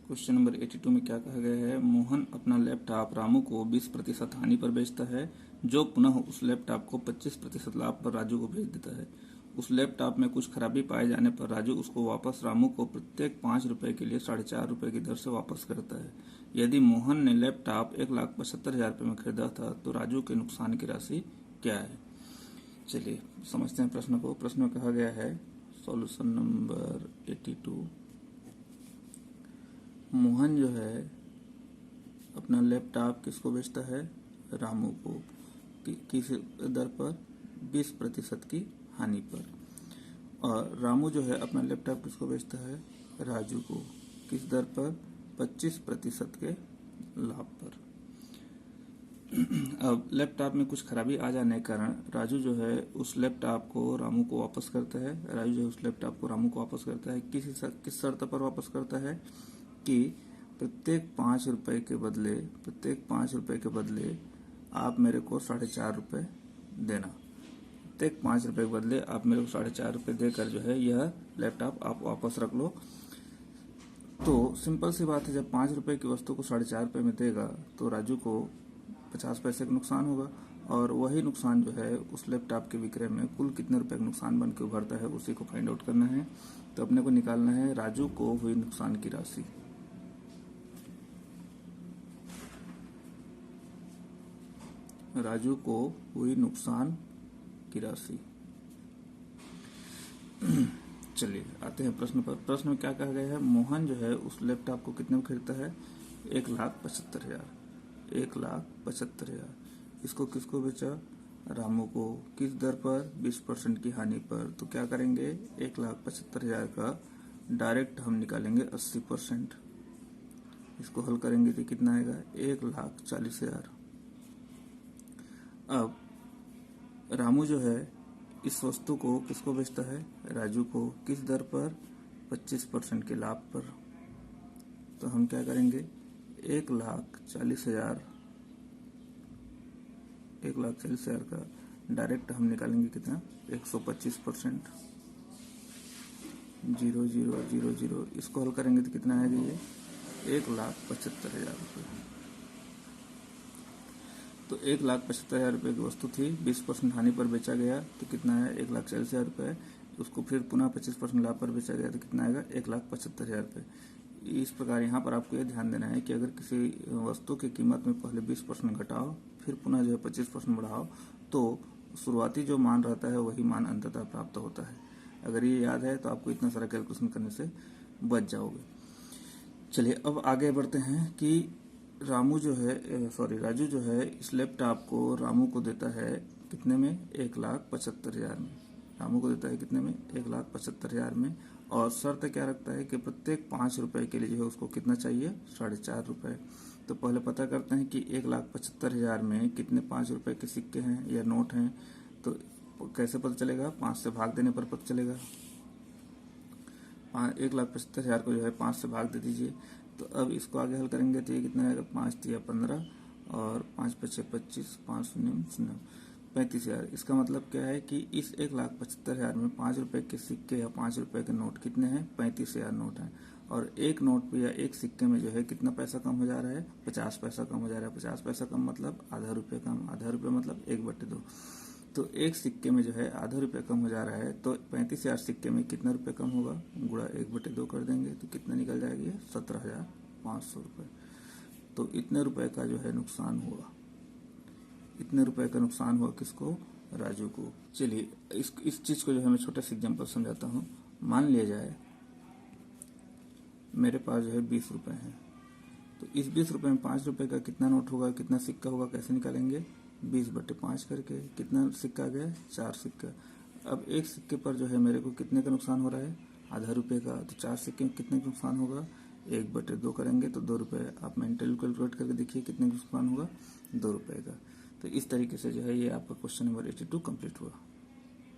Question number 82 में क्या कहा गया है। मोहन अपना लैपटॉप रामू को 20% हानि पर बेचता है, जो पुनः उस लैपटॉप को 25% लाभ पर राजू को बेच देता है। उस लैपटॉप में कुछ खराबी पाए जाने पर राजू उसको वापस रामू को प्रत्येक 5 रुपए के लिए 4.5 रुपए की दर से वापस करता है। यदि मोहन ने लैपटॉप 1,75,000 रुपए में खरीदा था तो राजू के नुकसान की राशि क्या है। चलिए समझते हैं प्रश्न को। प्रश्न में कहा गया है सॉल्यूशन नंबर 82। मोहन जो है अपना लैपटॉप किसको बेचता है, रामू को, किस दर पर, 20% की हानि पर। और रामू जो है अपना लैपटॉप किसको बेचता है, राजू को, किस दर पर, 25% के लाभ पर। अब लैपटॉप में कुछ खराबी आ जाने के कारण राजू जो है उस लैपटॉप को रामू को वापस करता है। राजू जो है उस लैपटॉप को रामू को वापस करता है। किस शर्त पर वापस करता है कि प्रत्येक 5 रुपए के बदले आप मेरे को 4.5 रुपए देना। प्रत्येक 5 रुपए के बदले आप मेरे को 4.5 रुपए देकर जो है यह लैपटॉप आप वापस रख लो। तो सिंपल सी बात है, जब 5 रुपए की वस्तु को 4.5 रुपए में देगा तो राजू को 50 पैसे का नुकसान होगा, और वही नुकसान जो है उस लैपटॉप के विक्रय में कुल कितने रुपए का नुकसान बन के उभरता है उसी को फाइंड आउट करना है। तो अपने को निकालना है राजू को हुई नुकसान की राशि। राजू को हुई नुकसान की राशि। चलिए आते हैं प्रश्न पर। प्रश्न में क्या कहा गया है, मोहन जो है उस लैपटॉप को कितने में खरीदता है, 1,75,000। 1,75,000 इसको किसको बेचा, रामू को, किस दर पर, 20% की हानि पर। तो क्या करेंगे, 1,75,000 का डायरेक्ट हम निकालेंगे 80%। इसको हल करेंगे तो कितना आएगा, 1,40,000। अब रामू जो है इस वस्तु को किसको बेचता है, राजू को, किस दर पर, 25% के लाभ पर। तो हम क्या करेंगे, 1,40,000 का डायरेक्ट हम निकालेंगे कितना, 125%। 0,0,0,0 इसको हल करेंगे तो कितना आएगा, ये 1,75,000 रुपये। तो 1,75,000 रुपये की वस्तु थी, 20% हानि पर बेचा गया तो कितना है, 1,40,000 रुपये। उसको फिर पुनः 25% लाभ पर बेचा गया तो कितना आएगा, 1,75,000 रुपये। इस प्रकार यहाँ पर आपको यह ध्यान देना है कि अगर किसी वस्तु की कीमत में पहले 20% घटाओ फिर पुनः जो है 25% बढ़ाओ तो शुरुआती जो मान रहता है वही मान अंततः प्राप्त होता है। अगर ये याद है तो आपको इतना सारा कैलकुलेशन करने से बच जाओगे। चलिए अब आगे बढ़ते हैं कि राजू जो है इस लैपटॉप को रामू को देता है कितने में, 1,75,000 में। रामू को देता है कितने में, 1,75,000 में। और शर्त क्या रखता है कि प्रत्येक 5 रुपए के लिए जो है उसको कितना चाहिए, 4.5 रुपए। तो पहले पता करते हैं कि 1,75,000 में कितने 5 रुपए के सिक्के हैं या नोट हैं। तो कैसे पता चलेगा, 5 से भाग देने पर पता चलेगा। 1,75,000 को जो है 5 से भाग दे दीजिए। तो अब इसको आगे हल करेंगे तो ये कितना आएगा, 5 तिया 15 और 5 पचे 25, 5 शून्य 35,000। इसका मतलब क्या है कि इस 1,75,000 में 5 रुपए के सिक्के या 5 रुपए के नोट कितने हैं, 35,000 नोट हैं। और एक नोट पे या एक सिक्के में जो है कितना पैसा कम हो जा रहा है, 50 पैसा कम हो जा रहा है। 50 पैसा कम मतलब आधा रुपये कम, आधा रुपये मतलब 1/2। तो एक सिक्के में जो है आधा रुपये कम हो जा रहा है। तो 35,000 सिक्के में कितना रुपये कम होगा, गुणा 1/2 कर देंगे तो कितना निकल जाएगी, 17,500 रुपये। तो इतने रुपए का जो है नुकसान हुआ। इतने रुपए का नुकसान हुआ किसको, राजू को। चलिए इस चीज को जो है मैं छोटा सा एग्जाम्पल समझाता हूँ। मान लिया जाए मेरे पास जो है 20 रुपए हैं, तो इस 20 रुपए में 5 रुपए का कितना नोट होगा, कितना सिक्का होगा, कैसे निकालेंगे, 20/5 करके। कितना सिक्का आ गया, 4 सिक्का। अब एक सिक्के पर जो है मेरे को कितने का नुकसान हो रहा है, आधा रुपये का। तो 4 सिक्के में कितने का नुकसान होगा, 1/2 करेंगे तो 2 रुपये। आप मेंटली कैलकुलेट करके देखिए कितने का नुकसान होगा, 2 रुपये का। तो इस तरीके से जो है ये आपका क्वेश्चन नंबर 82 कंप्लीट हुआ।